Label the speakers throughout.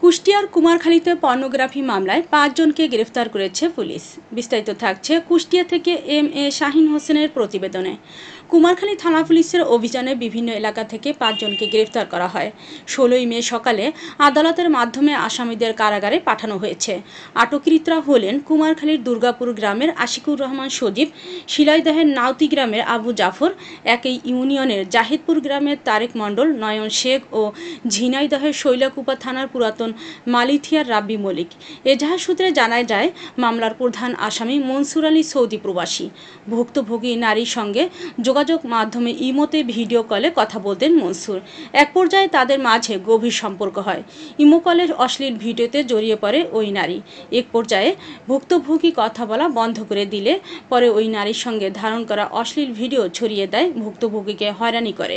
Speaker 1: কুষ্টিয়ার কুমারখালীতে পর্নোগ্রাফি মামলায় ৫ জনকে গ্রেফতার করেছে পুলিশ। বিস্তারিত থাকছে কুষ্টিয়া থেকে এম.এ. শাহীন হোসেনের প্রতিবেদনে। কুমারখালী থানা পুলিশের অভিযানে বিভিন্ন এলাকা থেকে ৫ জনকে গ্রেফতার করা হয়। ১৬ই মে সকালে আদালতের মাধ্যমে আসামিদের কারাগারে পাঠানো হয়েছে। আটককৃতরা হলেন কুমারখালীর দুর্গাপুর গ্রামের আশিকুর রহমান সজীব, শিলাইদহের নাউতি গ্রামের আবু জাফর, একই ইউনিয়নের জাহিদপুর গ্রামের তারেক মণ্ডল, নয়ন শেখ ও ঝিনাইদহের শৈলকুপা থানার পুরাতন মালিথিয়ার রাব্বি মলিক। এজাহার সূত্রে জানা যায়, মামলার প্রধান আসামি মনসুর আলী সৌদি প্রবাসী। ভুক্তভোগী নারীর সঙ্গে যোগাযোগ মাধ্যমে ইমোতে ভিডিও কলে কথা বলতেন মনসুর। এক পর্যায়ে তাদের মাঝে গভীর সম্পর্ক হয়। ইমো কলের অশ্লীল ভিডিওতে জড়িয়ে পড়ে ওই নারী। এক পর্যায়ে ভুক্তভোগী কথা বলা বন্ধ করে দিলে পরে ওই নারীর সঙ্গে ধারণ করা অশ্লীল ভিডিও ছড়িয়ে দেয়, ভুক্তভোগীকে হয়রানি করে।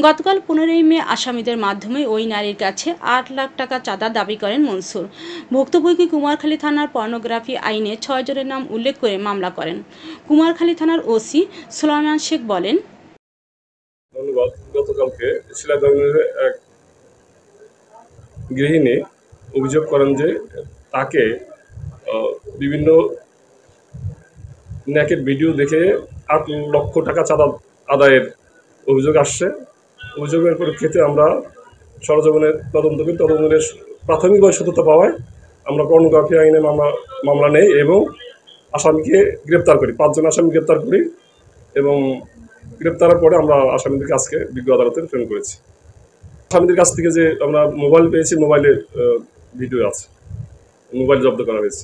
Speaker 1: গতকাল ১৫ই মে আসামিদের মাধ্যমে ওই নারীর কাছে ৮ লাখ টাকা চাঁদা দাবি করেন মনসুর। ভুক্তভোগী কুমারখালী থানার পর্নোগ্রাফি আইনে ৬ জনের নাম উল্লেখ করে মামলা করেন। কুমারখালী থানার ওসি সুলাইমান শেখ বলেন,
Speaker 2: গতকালকে শিলাইদহের এক গৃহিণী অভিযোগ করেন যে তাকে বিভিন্ন নেকেড ভিডিও দেখে ৮ লক্ষ টাকা চাঁদা আদায়ের অভিযোগ আসছে। অভিযোগের পরিপ্রেক্ষিতে আমরা সরেজমিনের তদন্ত করি। তদন্তের প্রাথমিকভাবে সত্যতা পাওয়ায় আমরা পর্নোগ্রাফি আইনে মামলা নেই এবং আসামিকে গ্রেপ্তার করি। ৫ জন আসামি গ্রেপ্তার করি এবং গ্রেপ্তারের পরে আমরা আসামিদেরকে আজকে বিজ্ঞ আদালতে প্রেরণ করেছি। আসামিদের কাছ থেকে যে আমরা মোবাইল পেয়েছি, মোবাইলে ভিডিও আছে, মোবাইল জব্দ করা হয়েছে।